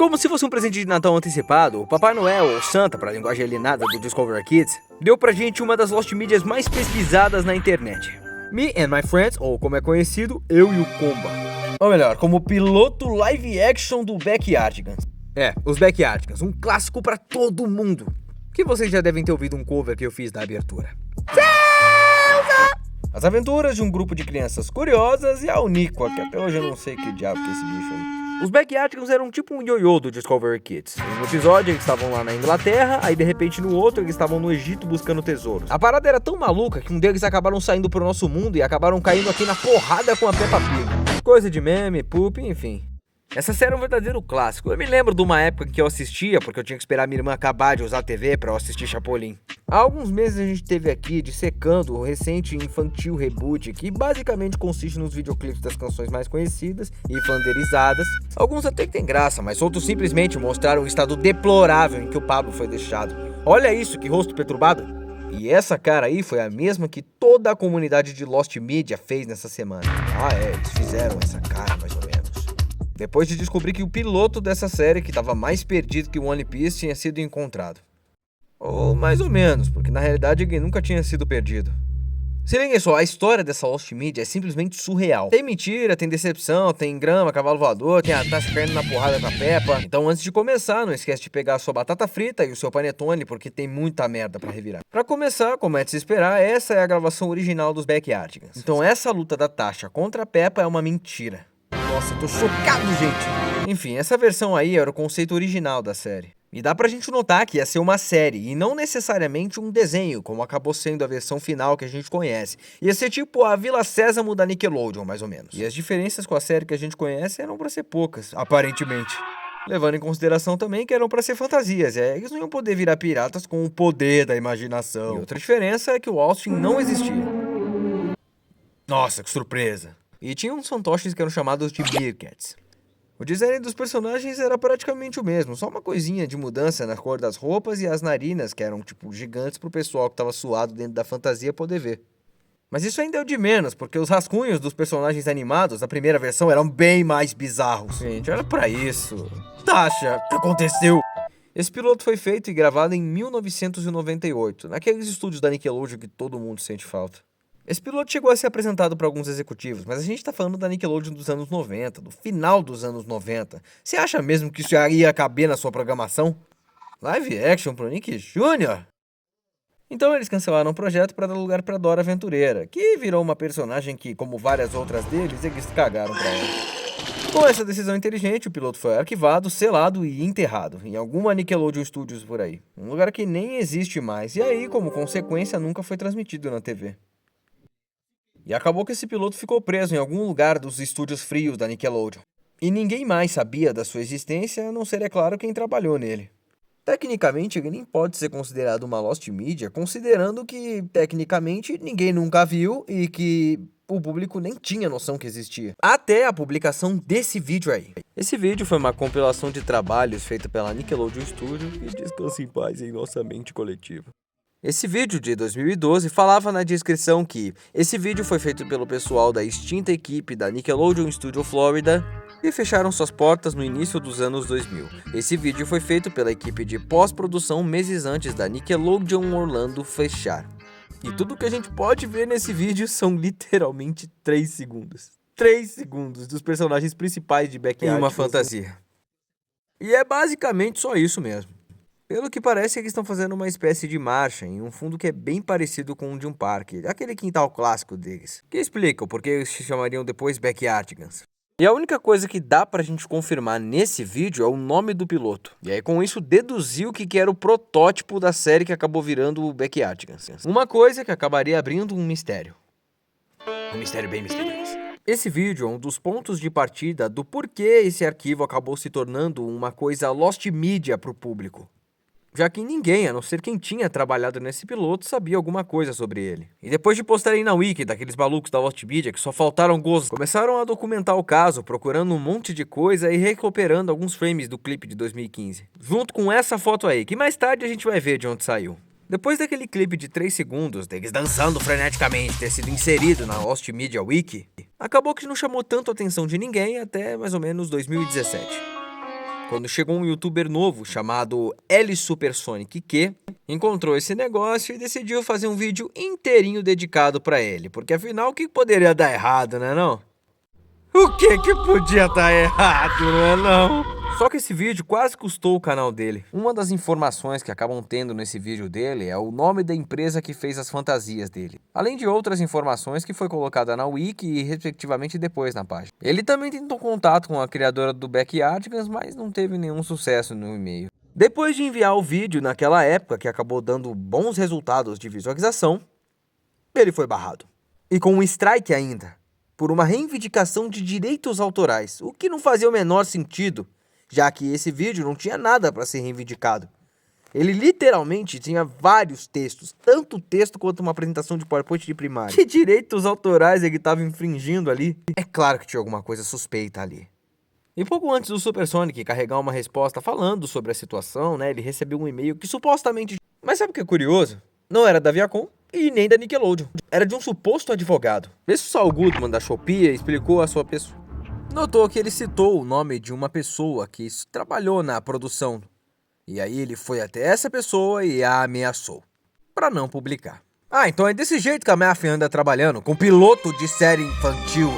Como se fosse um presente de Natal antecipado, o Papai Noel, ou Santa para a linguagem alienada do Discovery Kids, deu pra gente uma das Lost Medias mais pesquisadas na internet. Me and My Friends, ou como é conhecido, Eu e o Komba. Ou melhor, como piloto live action do Backyardigans. Os Backyardigans, um clássico pra todo mundo. Que vocês já devem ter ouvido um cover que eu fiz da abertura. As aventuras de um grupo de crianças curiosas e a Uniqua, que até hoje eu não sei que diabo que é esse bicho aí. Os Backyardigans eram tipo um ioiô do Discovery Kids. Em um episódio eles estavam lá na Inglaterra, aí de repente no outro eles estavam no Egito buscando tesouros. A parada era tão maluca que um deles acabaram saindo pro nosso mundo e acabaram caindo aqui na porrada com a Peppa Pig. Coisa de meme, poop, enfim. Essa série é um verdadeiro clássico. Eu me lembro de uma época que eu assistia, porque eu tinha que esperar minha irmã acabar de usar a TV pra eu assistir Chapolin. Há alguns meses a gente teve aqui dissecando o recente infantil reboot, que basicamente consiste nos videoclipes das canções mais conhecidas e flanderizadas. Alguns até que tem graça, mas outros simplesmente mostraram o estado deplorável em que o Pablo foi deixado. Olha isso, que rosto perturbado! E essa cara aí foi a mesma que toda a comunidade de Lost Media fez nessa semana. Eles fizeram essa cara mais ou menos. Depois de descobrir que o piloto dessa série, que estava mais perdido que o One Piece, tinha sido encontrado. Ou mais ou menos, porque na realidade ele nunca tinha sido perdido. Se liguem só, a história dessa Lost Media é simplesmente surreal. Tem mentira, tem decepção, tem grama, cavalo voador, tem a Tasha caindo na porrada com a Peppa. Então antes de começar, não esquece de pegar a sua batata frita e o seu panetone, porque tem muita merda pra revirar. Pra começar, como é de se esperar, essa é a gravação original dos Backyardigans. Então essa luta da Tasha contra a Peppa é uma mentira. Nossa, tô chocado, gente! Enfim, essa versão aí era o conceito original da série. E dá pra gente notar que ia ser uma série, e não necessariamente um desenho, como acabou sendo a versão final que a gente conhece. Ia ser tipo a Vila Sésamo da Nickelodeon, mais ou menos. E as diferenças com a série que a gente conhece eram pra ser poucas, aparentemente. Levando em consideração também que eram pra ser fantasias, eles não iam poder virar piratas com o poder da imaginação. E outra diferença é que o Austin não existia. Nossa, que surpresa! E tinha uns fantoches que eram chamados de Meerkats. O design dos personagens era praticamente o mesmo, só uma coisinha de mudança na cor das roupas e as narinas, que eram tipo gigantes pro pessoal que tava suado dentro da fantasia poder ver. Mas isso ainda é o de menos, porque os rascunhos dos personagens animados da primeira versão eram bem mais bizarros. Gente, olha pra isso. Tasha, o que aconteceu? Esse piloto foi feito e gravado em 1998, naqueles estúdios da Nickelodeon que todo mundo sente falta. Esse piloto chegou a ser apresentado para alguns executivos, mas a gente tá falando da Nickelodeon dos anos 90, do final dos anos 90. Você acha mesmo que isso já ia caber na sua programação? Live action pro Nick Jr.? Então eles cancelaram o projeto para dar lugar pra Dora Aventureira, que virou uma personagem que, como várias outras deles, eles cagaram pra ela. Com essa decisão inteligente, o piloto foi arquivado, selado e enterrado em alguma Nickelodeon Studios por aí. Um lugar que nem existe mais, e aí, como consequência, nunca foi transmitido na TV. E acabou que esse piloto ficou preso em algum lugar dos estúdios frios da Nickelodeon. E ninguém mais sabia da sua existência, a não ser, é claro, quem trabalhou nele. Tecnicamente, ele nem pode ser considerado uma Lost Media, considerando que, tecnicamente, ninguém nunca viu e que o público nem tinha noção que existia. Até a publicação desse vídeo aí. Esse vídeo foi uma compilação de trabalhos feita pela Nickelodeon Studio e descansa em paz em nossa mente coletiva. Esse vídeo de 2012 falava na descrição que esse vídeo foi feito pelo pessoal da extinta equipe da Nickelodeon Studio Florida e fecharam suas portas no início dos anos 2000. Esse vídeo foi feito pela equipe de pós-produção meses antes da Nickelodeon Orlando fechar. E tudo que a gente pode ver nesse vídeo são literalmente 3 segundos. 3 segundos dos personagens principais de Backyardigans em uma fantasia. E é basicamente só isso mesmo. Pelo que parece, eles estão fazendo uma espécie de marcha em um fundo que é bem parecido com o de um parque, aquele quintal clássico deles, que explica o porquê eles se chamariam depois Backyardigans. E a única coisa que dá pra gente confirmar nesse vídeo é o nome do piloto. E aí com isso deduziu que era o protótipo da série que acabou virando o Backyardigans. Uma coisa que acabaria abrindo um mistério. Um mistério bem misterioso. Esse vídeo é um dos pontos de partida do porquê esse arquivo acabou se tornando uma coisa Lost Media pro público. Já que ninguém, a não ser quem tinha trabalhado nesse piloto, sabia alguma coisa sobre ele. E depois de postarem na wiki daqueles malucos da Lost Media que só faltaram gozos, começaram a documentar o caso, procurando um monte de coisa e recuperando alguns frames do clipe de 2015. Junto com essa foto aí, que mais tarde a gente vai ver de onde saiu. Depois daquele clipe de 3 segundos deles dançando freneticamente ter sido inserido na Lost Media Wiki, acabou que não chamou tanto a atenção de ninguém até mais ou menos 2017. quando chegou um youtuber novo chamado L Supersonic que encontrou esse negócio e decidiu fazer um vídeo inteirinho dedicado pra ele, porque afinal o que poderia dar errado, né não? O que podia dar errado, né não? Só que esse vídeo quase custou o canal dele. Uma das informações que acabam tendo nesse vídeo dele é o nome da empresa que fez as fantasias dele, além de outras informações que foi colocada na wiki e respectivamente depois na página. Ele também tentou contato com a criadora do Backyardigans, mas não teve nenhum sucesso no e-mail. Depois de enviar o vídeo naquela época, que acabou dando bons resultados de visualização, ele foi barrado. E com um strike ainda, por uma reivindicação de direitos autorais, o que não fazia o menor sentido, já que esse vídeo não tinha nada para ser reivindicado. Ele literalmente tinha vários textos, tanto texto quanto uma apresentação de PowerPoint de primário. Que direitos autorais ele estava infringindo ali? É claro que tinha alguma coisa suspeita ali. E pouco antes do Supersonic carregar uma resposta falando sobre a situação, né, ele recebeu um e-mail que supostamente... Mas sabe o que é curioso? Não era da Viacom e nem da Nickelodeon. Era de um suposto advogado. Esse Saul Goodman da Shopee explicou a sua pessoa. Notou que ele citou o nome de uma pessoa que trabalhou na produção. E aí ele foi até essa pessoa e a ameaçou para não publicar. Ah, então é desse jeito que a máfia anda trabalhando, com piloto de série infantil.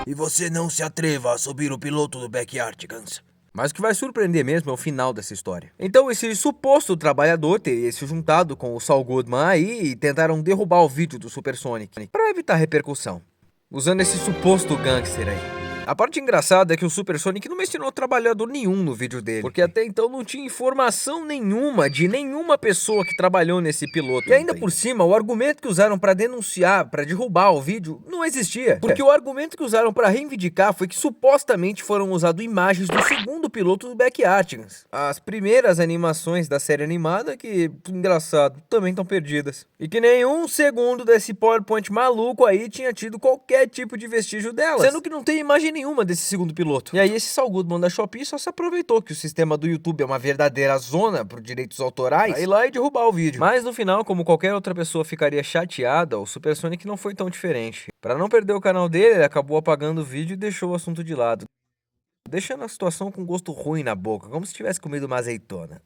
E você não se atreva a subir o piloto do Backyardigans. Mas o que vai surpreender mesmo é o final dessa história. Então esse suposto trabalhador teria se juntado com o Saul Goodman aí e tentaram derrubar o vídeo do Supersonic para evitar repercussão, usando esse suposto gangster aí. A parte engraçada é que o Supersonic não mencionou trabalhador nenhum no vídeo dele, porque até então não tinha informação nenhuma de nenhuma pessoa que trabalhou nesse piloto. E ainda por cima, o argumento que usaram para denunciar, para derrubar o vídeo, não existia. Porque o argumento que usaram para reivindicar foi que supostamente foram usadas imagens do segundo piloto do Backyardigans. As primeiras animações da série animada que, engraçado, também estão perdidas. E que nenhum segundo desse PowerPoint maluco aí tinha tido qualquer tipo de vestígio delas. Sendo que não tem imagem nenhuma desse segundo piloto. E aí esse Saul Goodman da Shopee só se aproveitou que o sistema do YouTube é uma verdadeira zona por direitos autorais, aí ir lá e derrubar o vídeo. Mas no final, como qualquer outra pessoa ficaria chateada, o Supersonic não foi tão diferente. Para não perder o canal dele, ele acabou apagando o vídeo e deixou o assunto de lado, deixando a situação com gosto ruim na boca, como se tivesse comido uma azeitona.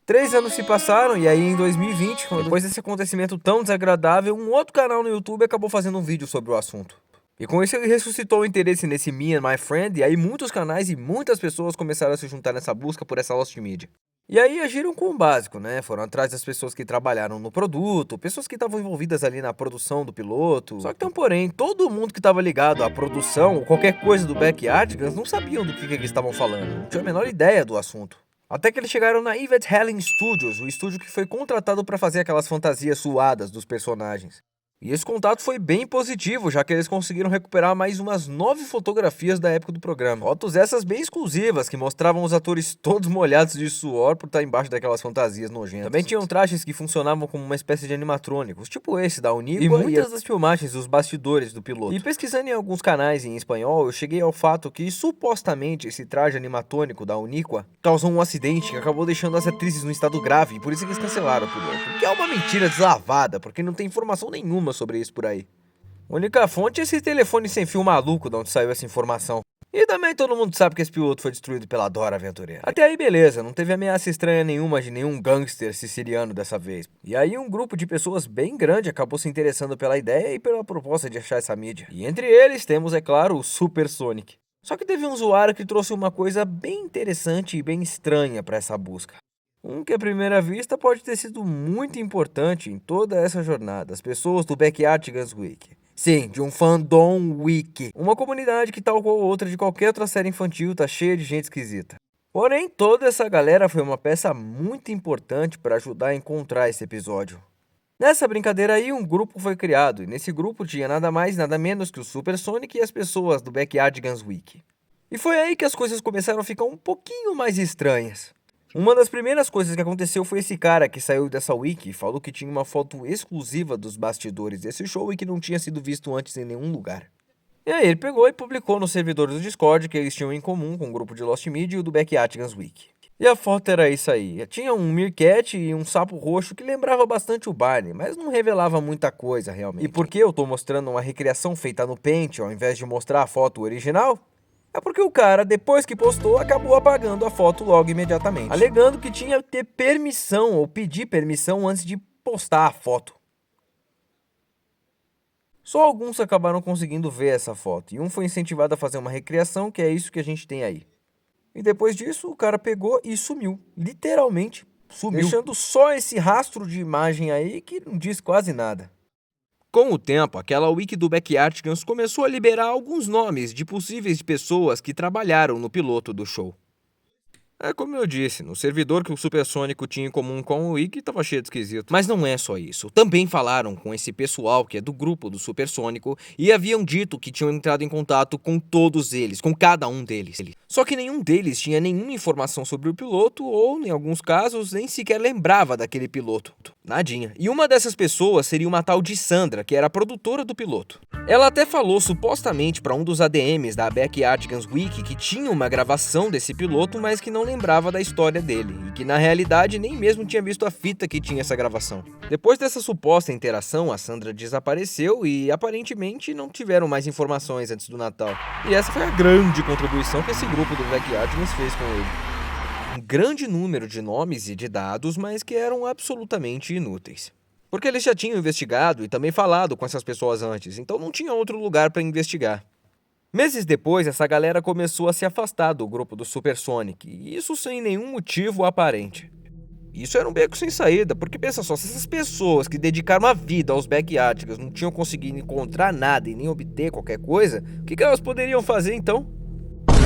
3 anos se passaram e aí em 2020, depois desse acontecimento tão desagradável, um outro canal no YouTube acabou fazendo um vídeo sobre o assunto. E com isso ele ressuscitou o interesse nesse Me and My Friend, e aí muitos canais e muitas pessoas começaram a se juntar nessa busca por essa Lost Media. E aí agiram com o básico, né? Foram atrás das pessoas que trabalharam no produto, pessoas que estavam envolvidas ali na produção do piloto. Só que tem um porém, todo mundo que estava ligado à produção ou qualquer coisa do Backyardigans não sabiam do que eles estavam falando, não tinham a menor ideia do assunto. Até que eles chegaram na Yvette Helling Studios, o estúdio que foi contratado para fazer aquelas fantasias suadas dos personagens. E esse contato foi bem positivo, já que eles conseguiram recuperar mais umas 9 fotografias da época do programa. Fotos essas bem exclusivas, que mostravam os atores todos molhados de suor por estar embaixo daquelas fantasias nojentas. Também tinham trajes que funcionavam como uma espécie de animatrônicos, tipo esse da Uniqua, e muitas das filmagens dos bastidores do piloto. E pesquisando em alguns canais em espanhol, eu cheguei ao fato que supostamente esse traje animatrônico da Uniqua causou um acidente que acabou deixando as atrizes no estado grave, e por isso eles cancelaram o piloto. Que é uma mentira deslavada, porque não tem informação nenhuma sobre isso por aí. A única fonte é esse telefone sem fio maluco de onde saiu essa informação. E também todo mundo sabe que esse piloto foi destruído pela Dora Aventureira. Até aí beleza, não teve ameaça estranha nenhuma de nenhum gangster siciliano dessa vez. E aí um grupo de pessoas bem grande acabou se interessando pela ideia e pela proposta de achar essa mídia. E entre eles temos, é claro, o Supersonic. Só que teve um usuário que trouxe uma coisa bem interessante e bem estranha para essa busca. Um que à primeira vista pode ter sido muito importante em toda essa jornada, as pessoas do Backyardigans Wiki. Sim, de um fandom wiki. Uma comunidade que, tal qual outra de qualquer outra série infantil, tá cheia de gente esquisita. Porém, toda essa galera foi uma peça muito importante para ajudar a encontrar esse episódio. Nessa brincadeira aí, um grupo foi criado, e nesse grupo tinha nada mais nada menos que o Supersonic e as pessoas do Backyardigans Wiki. E foi aí que as coisas começaram a ficar um pouquinho mais estranhas. Uma das primeiras coisas que aconteceu foi esse cara que saiu dessa wiki e falou que tinha uma foto exclusiva dos bastidores desse show e que não tinha sido visto antes em nenhum lugar. E aí ele pegou e publicou no servidor do Discord que eles tinham em comum com o grupo de Lost Media e o do Backyardigans Wiki. E a foto era isso aí, tinha um meerkat e um sapo roxo que lembrava bastante o Barney, mas não revelava muita coisa realmente. E por que eu tô mostrando uma recriação feita no Paint ao invés de mostrar a foto original? É porque o cara, depois que postou, acabou apagando a foto logo imediatamente, alegando que tinha que ter permissão ou pedir permissão antes de postar a foto. Só alguns acabaram conseguindo ver essa foto, e um foi incentivado a fazer uma recriação, que é isso que a gente tem aí. E depois disso, o cara pegou e sumiu, literalmente sumiu, deixando só esse rastro de imagem aí que não diz quase nada. Com o tempo, aquela wiki do Backyardigans começou a liberar alguns nomes de possíveis pessoas que trabalharam no piloto do show. É como eu disse, no servidor que o Supersônico tinha em comum com o wiki estava cheio de esquisito. Mas não é só isso. Também falaram com esse pessoal que é do grupo do Supersônico e haviam dito que tinham entrado em contato com todos eles, com cada um deles. Só que nenhum deles tinha nenhuma informação sobre o piloto ou, em alguns casos, nem sequer lembrava daquele piloto. Nadinha. E uma dessas pessoas seria uma tal de Sandra, que era a produtora do piloto. Ela até falou supostamente para um dos ADMs da Backyardigans Wiki que tinha uma gravação desse piloto, mas que não lembrava da história dele, e que na realidade nem mesmo tinha visto a fita que tinha essa gravação. Depois dessa suposta interação, a Sandra desapareceu e aparentemente não tiveram mais informações antes do Natal. E essa foi a grande contribuição que esse grupo do Backyardigans fez com ele. Um grande número de nomes e de dados, mas que eram absolutamente inúteis. Porque eles já tinham investigado e também falado com essas pessoas antes, então não tinha outro lugar para investigar. Meses depois, essa galera começou a se afastar do grupo do Supersonic, e isso sem nenhum motivo aparente. Isso era um beco sem saída, porque pensa só, se essas pessoas que dedicaram a vida aos Backyardigans não tinham conseguido encontrar nada e nem obter qualquer coisa, o que elas poderiam fazer então?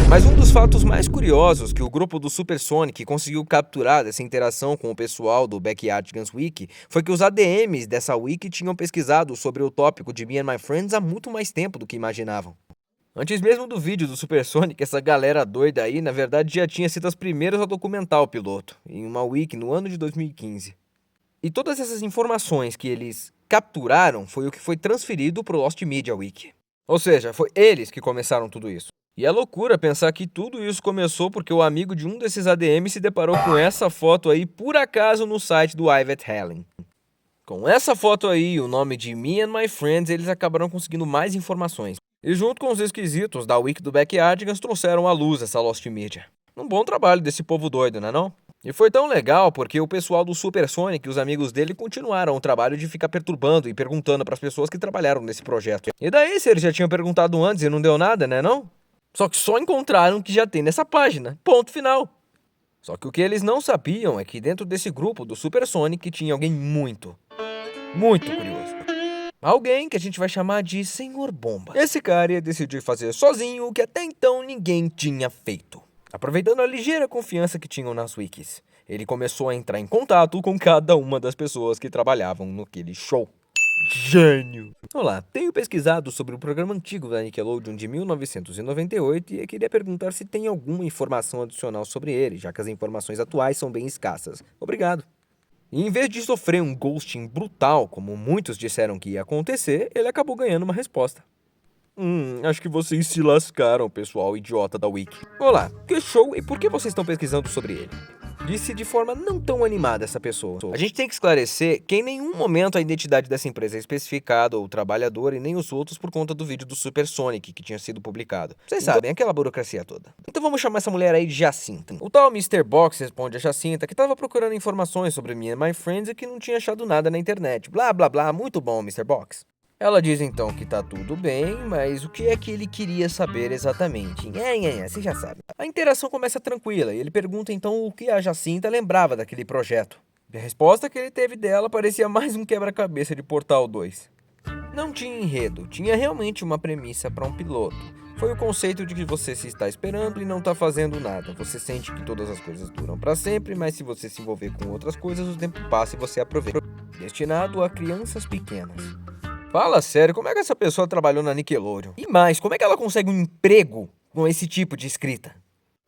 Mas um dos fatos mais curiosos que o grupo do Supersonic conseguiu capturar dessa interação com o pessoal do Backyardigans Wiki foi que os ADMs dessa wiki tinham pesquisado sobre o tópico de Me and My Friends há muito mais tempo do que imaginavam. Antes mesmo do vídeo do Supersonic, essa galera doida aí, na verdade, já tinha sido as primeiras a documentar o piloto, em uma wiki no ano de 2015. E todas essas informações que eles capturaram foi o que foi transferido para o Lost Media Wiki. Ou seja, foi eles que começaram tudo isso. E é loucura pensar que tudo isso começou porque o amigo de um desses ADMs se deparou com essa foto aí, por acaso, no site do Ivet Helen. Com essa foto aí e o nome de Me and My Friends, eles acabaram conseguindo mais informações. E junto com os esquisitos da wiki do Backyardigans, trouxeram à luz essa Lost Media. Um bom trabalho desse povo doido, não é não? E foi tão legal porque o pessoal do Supersonic e os amigos dele continuaram o trabalho de ficar perturbando e perguntando para as pessoas que trabalharam nesse projeto. E daí, se eles já tinham perguntado antes e não deu nada, né não? Só que só encontraram o que já tem nessa página. Ponto final. Só que o que eles não sabiam é que dentro desse grupo do Supersonic tinha alguém muito curioso. Alguém que a gente vai chamar de Senhor Bomba. Esse cara ia decidir fazer sozinho o que até então ninguém tinha feito. Aproveitando a ligeira confiança que tinham nas wikis, ele começou a entrar em contato com cada uma das pessoas que trabalhavam naquele show. Gênio! Olá, tenho pesquisado sobre o programa antigo da Nickelodeon de 1998 e queria perguntar se tem alguma informação adicional sobre ele, já que as informações atuais são bem escassas. Obrigado! E em vez de sofrer um ghosting brutal, como muitos disseram que ia acontecer, ele acabou ganhando uma resposta. Acho que vocês se lascaram, pessoal idiota da Wiki. Olá, que show e por que vocês estão pesquisando sobre ele? Disse de forma não tão animada essa pessoa. A gente tem que esclarecer que em nenhum momento a identidade dessa empresa é especificada, ou o trabalhador, e nem os outros por conta do vídeo do Supersonic que tinha sido publicado. Vocês sabem, aquela burocracia toda. Então vamos chamar essa mulher aí de Jacinta. O tal Mr. Box responde a Jacinta que estava procurando informações sobre Me and My Friends e que não tinha achado nada na internet. Blá blá blá, muito bom, Mr. Box. Ela diz então que tá tudo bem, mas o que é que ele queria saber exatamente? Você já sabe. A interação começa tranquila e ele pergunta então o que a Jacinta lembrava daquele projeto. E a resposta que ele teve dela parecia mais um quebra-cabeça de Portal 2. Não tinha enredo, tinha realmente uma premissa para um piloto. Foi o conceito de que você se está esperando e não está fazendo nada. Você sente que todas as coisas duram para sempre, mas se você se envolver com outras coisas, o tempo passa e você aproveita. Destinado a crianças pequenas. Fala sério, como é que essa pessoa trabalhou na Nickelodeon? E mais, como é que ela consegue um emprego com esse tipo de escrita?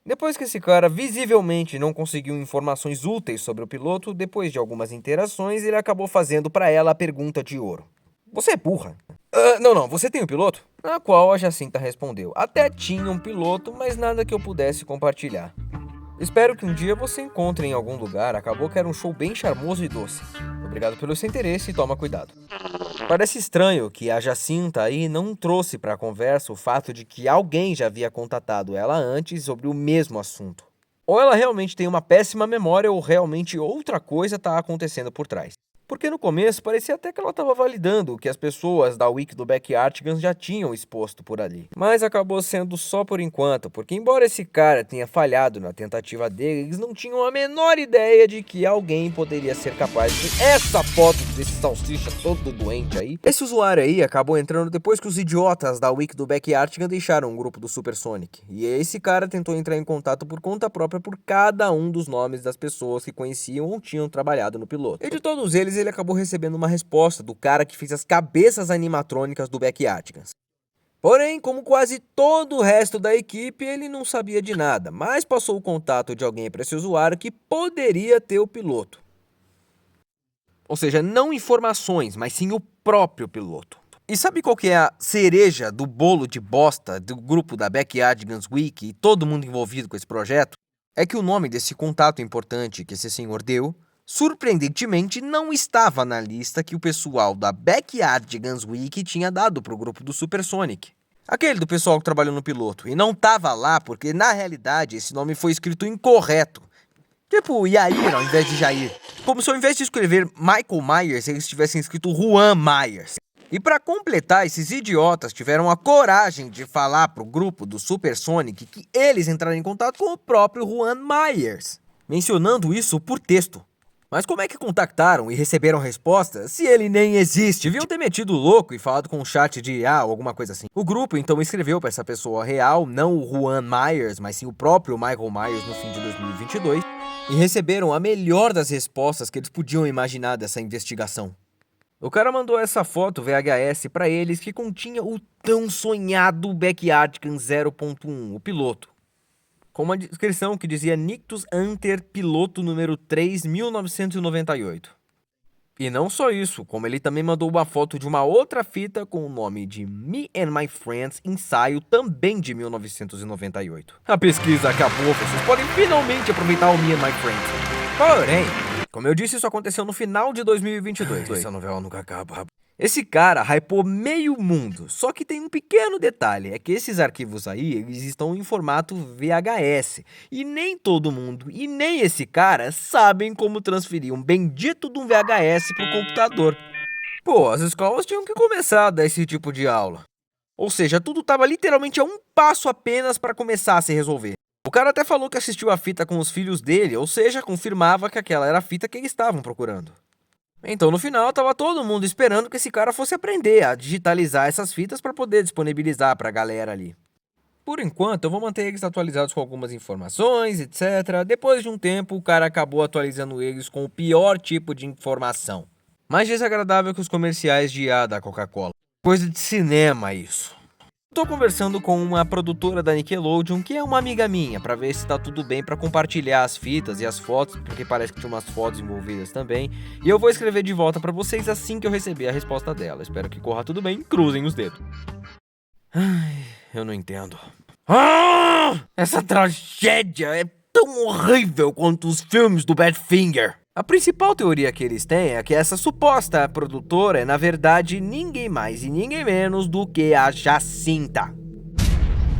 Depois que esse cara visivelmente não conseguiu informações úteis sobre o piloto, depois de algumas interações, ele acabou fazendo para ela a pergunta de ouro. Você é burra? Não, você tem um piloto? Na qual a Jacinta respondeu, até tinha um piloto, mas nada que eu pudesse compartilhar. Espero que um dia você encontre em algum lugar, acabou que era um show bem charmoso e doce. Obrigado pelo seu interesse e toma cuidado. Parece estranho que a Jacinta aí não trouxe para a conversa o fato de que alguém já havia contatado ela antes sobre o mesmo assunto. Ou ela realmente tem uma péssima memória ou realmente outra coisa está acontecendo por trás. Porque no começo parecia até que ela estava validando o que as pessoas da Wiki do Backyardigans já tinham exposto por ali. Mas acabou sendo só por enquanto, porque embora esse cara tenha falhado na tentativa dele, eles não tinham a menor ideia de que alguém poderia ser capaz de essa foto desse salsicha todo doente aí. Esse usuário aí acabou entrando depois que os idiotas da Wiki do Backyardigans deixaram o grupo do Super Sonic. E esse cara tentou entrar em contato por conta própria por cada um dos nomes das pessoas que conheciam ou tinham trabalhado no piloto. E de todos eles, ele acabou recebendo uma resposta do cara que fez as cabeças animatrônicas do Backyardigans. Porém, como quase todo o resto da equipe, ele não sabia de nada, mas passou o contato de alguém para esse usuário que poderia ter o piloto. Ou seja, não informações, mas sim o próprio piloto. E sabe qual que é a cereja do bolo de bosta do grupo da Backyardigans Wiki e todo mundo envolvido com esse projeto? É que o nome desse contato importante que esse senhor deu, surpreendentemente, não estava na lista que o pessoal da Backyardigans Wiki tinha dado para o grupo do Super Sonic. Aquele do pessoal que trabalhou no piloto. E não estava lá porque, na realidade, esse nome foi escrito incorreto. Tipo Yair ao invés de Jair. Como se ao invés de escrever Michael Myers, eles tivessem escrito Juan Myers. E para completar, esses idiotas tiveram a coragem de falar pro grupo do Super Sonic que eles entraram em contato com o próprio Juan Myers, mencionando isso por texto. Mas como é que contactaram e receberam resposta se ele nem existe? Deviam ter metido o louco e falado com um chat de IA ou alguma coisa assim. O grupo então escreveu para essa pessoa real, não o Juan Myers, mas sim o próprio Michael Myers no fim de 2022, e receberam a melhor das respostas que eles podiam imaginar dessa investigação. O cara mandou essa foto VHS para eles que continha o tão sonhado Backyardigans 0.1, o piloto, com uma descrição que dizia Nictus Anter Piloto número 3, 1998. E não só isso, como ele também mandou uma foto de uma outra fita com o nome de Me and My Friends, ensaio também de 1998. A pesquisa acabou, vocês podem finalmente aproveitar o Me and My Friends. Porém, como eu disse, isso aconteceu no final de 2022. Essa novela nunca acaba. Esse cara hypou meio mundo, só que tem um pequeno detalhe, é que esses arquivos aí, eles estão em formato VHS, e nem todo mundo, e nem esse cara, sabem como transferir um bendito de um VHS pro computador. Pô, as escolas tinham que começar a dar esse tipo de aula. Ou seja, tudo tava literalmente a um passo apenas para começar a se resolver. O cara até falou que assistiu a fita com os filhos dele, ou seja, confirmava que aquela era a fita que eles estavam procurando. Então, no final, tava todo mundo esperando que esse cara fosse aprender a digitalizar essas fitas para poder disponibilizar pra galera ali. Por enquanto, eu vou manter eles atualizados com algumas informações, etc. Depois de um tempo, o cara acabou atualizando eles com o pior tipo de informação. Mais desagradável que os comerciais de IA da Coca-Cola. Coisa de cinema isso. Tô conversando com uma produtora da Nickelodeon, que é uma amiga minha, pra ver se tá tudo bem pra compartilhar as fitas e as fotos, porque parece que tinha umas fotos envolvidas também. E eu vou escrever de volta pra vocês assim que eu receber a resposta dela. Espero que corra tudo bem, cruzem os dedos. Ai, eu não entendo. Essa tragédia é tão horrível quanto os filmes do Badfinger. A principal teoria que eles têm é que essa suposta produtora é, na verdade, ninguém mais e ninguém menos do que a Jacinta.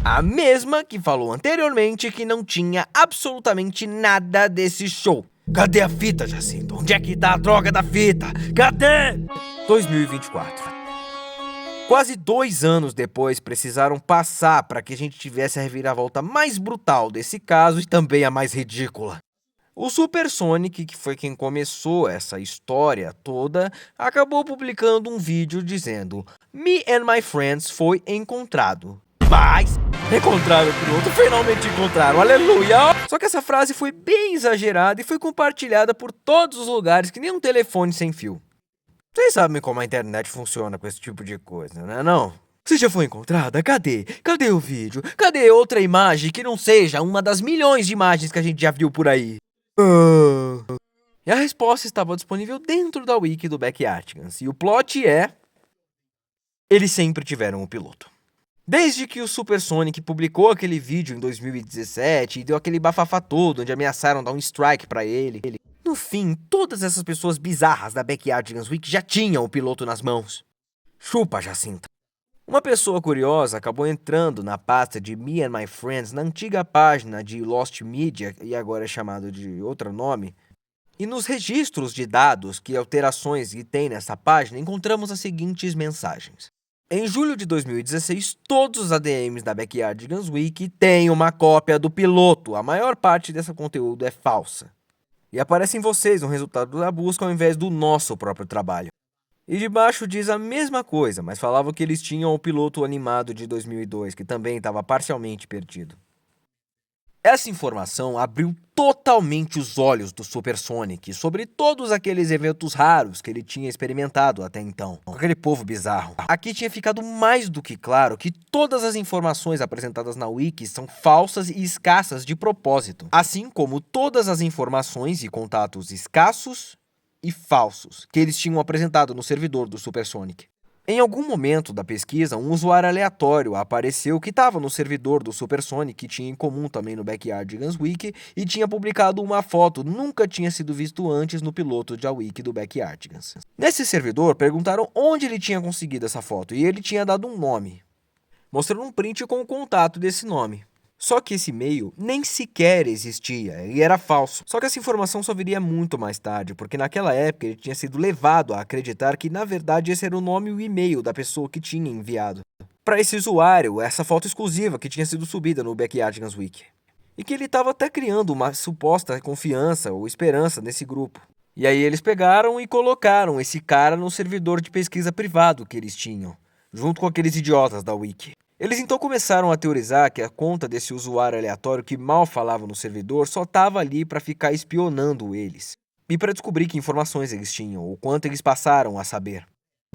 A mesma que falou anteriormente que não tinha absolutamente nada desse show. Cadê a fita, Jacinta? Onde é que tá a droga da fita? Cadê? 2024. Quase 2 anos depois, precisaram passar para que a gente tivesse a reviravolta mais brutal desse caso e também a mais ridícula. O Super Sonic, que foi quem começou essa história toda, acabou publicando um vídeo dizendo Me and my friends foi encontrado. Mas, encontraram o piloto, finalmente encontraram, aleluia! Só que essa frase foi bem exagerada e foi compartilhada por todos os lugares que nem um telefone sem fio. Vocês sabem como a internet funciona com esse tipo de coisa, né não? Se já foi encontrada, cadê? Cadê o vídeo? Cadê outra imagem que não seja uma das milhões de imagens que a gente já viu por aí? E a resposta estava disponível dentro da wiki do Backyardigans. E o plot é... eles sempre tiveram o piloto. Desde que o Super Sonic publicou aquele vídeo em 2017 e deu aquele bafafá todo, onde ameaçaram dar um strike pra ele. No fim, todas essas pessoas bizarras da Backyardigans Wiki já tinham o piloto nas mãos. Chupa, Jacinta. Uma pessoa curiosa acabou entrando na pasta de Me and My Friends na antiga página de Lost Media, e agora é chamado de outro nome. E nos registros de dados que alterações que tem nessa página, encontramos as seguintes mensagens. Em julho de 2016, todos os ADMs da Backyardigans Wiki têm uma cópia do piloto. A maior parte desse conteúdo é falsa. E aparece em vocês um resultado da busca ao invés do nosso próprio trabalho. E debaixo diz a mesma coisa, mas falava que eles tinham o piloto animado de 2002, que também estava parcialmente perdido. Essa informação abriu totalmente os olhos do Supersonic sobre todos aqueles eventos raros que ele tinha experimentado até então, com aquele povo bizarro. Aqui tinha ficado mais do que claro que todas as informações apresentadas na Wiki são falsas e escassas de propósito, assim como todas as informações e contatos escassos e falsos que eles tinham apresentado no servidor do Supersonic. Em algum momento da pesquisa, um usuário aleatório apareceu que estava no servidor do Supersonic, que tinha em comum também no Backyardigans Wiki, e tinha publicado uma foto nunca tinha sido visto antes no piloto de a Wiki do Backyardigans. Nesse servidor, perguntaram onde ele tinha conseguido essa foto, e ele tinha dado um nome, mostrando um print com o contato desse nome. Só que esse e-mail nem sequer existia e era falso. Só que essa informação só viria muito mais tarde, porque naquela época ele tinha sido levado a acreditar que na verdade esse era o nome e o e-mail da pessoa que tinha enviado para esse usuário essa foto exclusiva que tinha sido subida no Backyardigans Wiki. E que ele estava até criando uma suposta confiança ou esperança nesse grupo. E aí eles pegaram e colocaram esse cara no servidor de pesquisa privado que eles tinham, junto com aqueles idiotas da Wiki. Eles então começaram a teorizar que a conta desse usuário aleatório que mal falava no servidor só estava ali para ficar espionando eles. E para descobrir que informações eles tinham, ou quanto eles passaram a saber.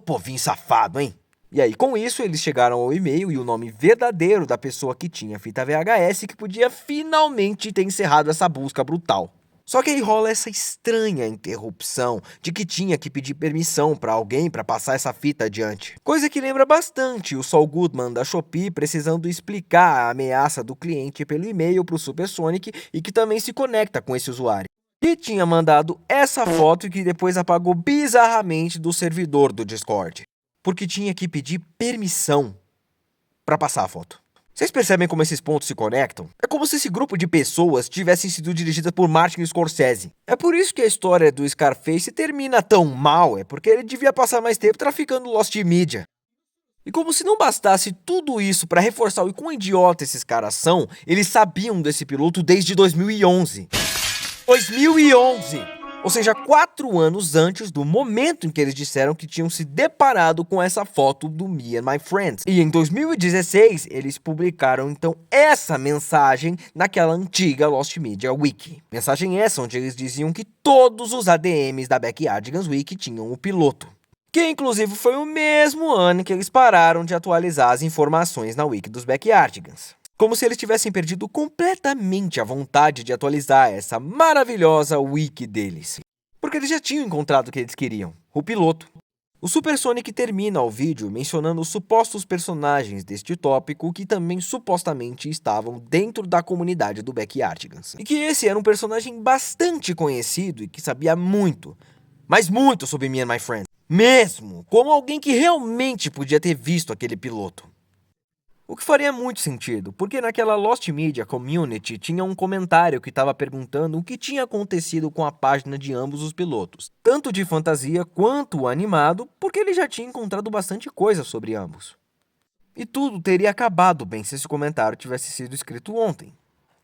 Povinho safado, hein? E aí, com isso, eles chegaram ao e-mail e o nome verdadeiro da pessoa que tinha a fita VHS que podia finalmente ter encerrado essa busca brutal. Só que aí rola essa estranha interrupção de que tinha que pedir permissão para alguém para passar essa fita adiante. Coisa que lembra bastante o Saul Goodman da Shopee precisando explicar a ameaça do cliente pelo e-mail para o Supersonic e que também se conecta com esse usuário. Que tinha mandado essa foto e que depois apagou bizarramente do servidor do Discord. Porque tinha que pedir permissão para passar a foto. Vocês percebem como esses pontos se conectam? É como se esse grupo de pessoas tivessem sido dirigidas por Martin Scorsese. É por isso que a história do Scarface termina tão mal, é porque ele devia passar mais tempo traficando Lost Media. E como se não bastasse tudo isso para reforçar o quão idiota esses caras são, eles sabiam desse piloto desde 2011. 2011! Ou seja, 4 anos antes do momento em que eles disseram que tinham se deparado com essa foto do Me and My Friends. E em 2016, eles publicaram então essa mensagem naquela antiga Lost Media Wiki. Mensagem essa onde eles diziam que todos os ADMs da Backyardigans Wiki tinham o piloto. Que inclusive foi o mesmo ano que eles pararam de atualizar as informações na Wiki dos Backyardigans. Como se eles tivessem perdido completamente a vontade de atualizar essa maravilhosa wiki deles. Porque eles já tinham encontrado o que eles queriam, o piloto. O Supersonic termina o vídeo mencionando os supostos personagens deste tópico que também supostamente estavam dentro da comunidade do Backyardigans. E que esse era um personagem bastante conhecido e que sabia muito, mas muito sobre Me and My Friends. Mesmo como alguém que realmente podia ter visto aquele piloto. O que faria muito sentido, porque naquela Lost Media Community tinha um comentário que estava perguntando o que tinha acontecido com a página de ambos os pilotos, tanto de fantasia quanto o animado, porque ele já tinha encontrado bastante coisa sobre ambos. E tudo teria acabado bem se esse comentário tivesse sido escrito ontem.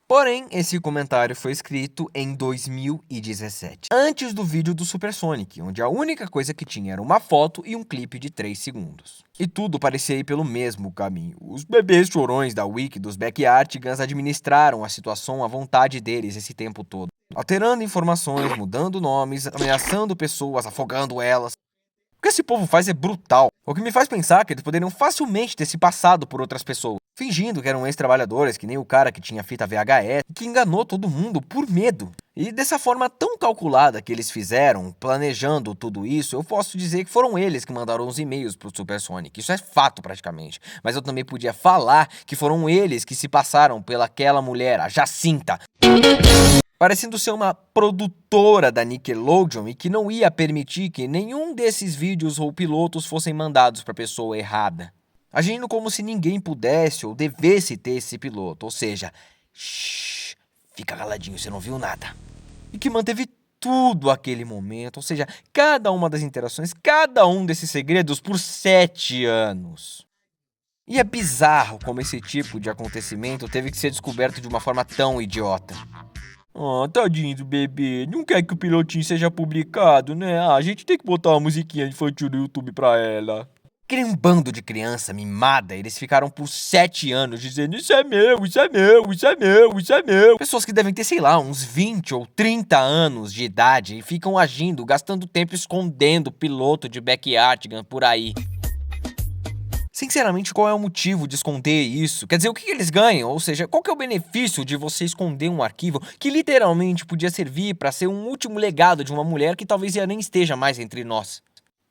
Porém, esse comentário foi escrito em 2017, antes do vídeo do Supersonic, onde a única coisa que tinha era uma foto e um clipe de 3 segundos. E tudo parecia ir pelo mesmo caminho. Os bebês chorões da Wiki dos Backyardigans administraram a situação à vontade deles esse tempo todo, alterando informações, mudando nomes, ameaçando pessoas, afogando elas. O que esse povo faz é brutal. O que me faz pensar que eles poderiam facilmente ter se passado por outras pessoas, fingindo que eram ex-trabalhadores, que nem o cara que tinha fita VHS, que enganou todo mundo por medo. E dessa forma tão calculada que eles fizeram, planejando tudo isso, eu posso dizer que foram eles que mandaram os e-mails pro Supersonic. Isso é fato praticamente. Mas eu também podia falar que foram eles que se passaram pelaquela mulher, a Jacinta. parecendo ser uma produtora da Nickelodeon e que não ia permitir que nenhum desses vídeos ou pilotos fossem mandados para a pessoa errada. Agindo como se ninguém pudesse ou devesse ter esse piloto, ou seja, shh, fica caladinho, você não viu nada. E que manteve tudo aquele momento, ou seja, cada uma das interações, cada um desses segredos por 7 anos. E é bizarro como esse tipo de acontecimento teve que ser descoberto de uma forma tão idiota. Ah, tadinho do bebê, não quer que o pilotinho seja publicado, né? A gente tem que botar uma musiquinha infantil no YouTube pra ela. Aquele um bando de criança mimada, eles ficaram por 7 anos dizendo isso é meu, isso é meu, isso é meu, isso é meu. Pessoas que devem ter, sei lá, uns 20 ou 30 anos de idade e ficam agindo, gastando tempo escondendo o piloto de Backyardigans por aí. Sinceramente, qual é o motivo de esconder isso? Quer dizer, o que eles ganham? Ou seja, qual que é o benefício de você esconder um arquivo que literalmente podia servir para ser um último legado de uma mulher que talvez já nem esteja mais entre nós?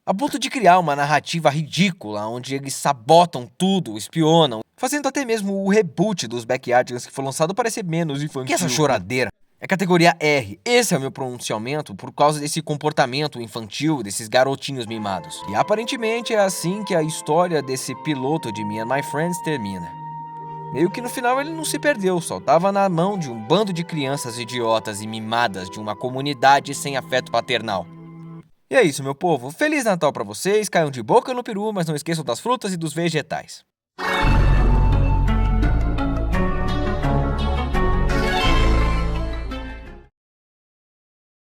A ponto de criar uma narrativa ridícula, onde eles sabotam tudo, espionam, fazendo até mesmo o reboot dos Backyardigans que foi lançado parecer menos infantil. Que essa choradeira? É categoria R. Esse é o meu pronunciamento por causa desse comportamento infantil desses garotinhos mimados. E aparentemente é assim que a história desse piloto de Me and My Friends termina. Meio que no final ele não se perdeu, só tava na mão de um bando de crianças idiotas e mimadas de uma comunidade sem afeto paternal. E é isso, meu povo. Feliz Natal pra vocês, caiam de boca no peru, mas não esqueçam das frutas e dos vegetais.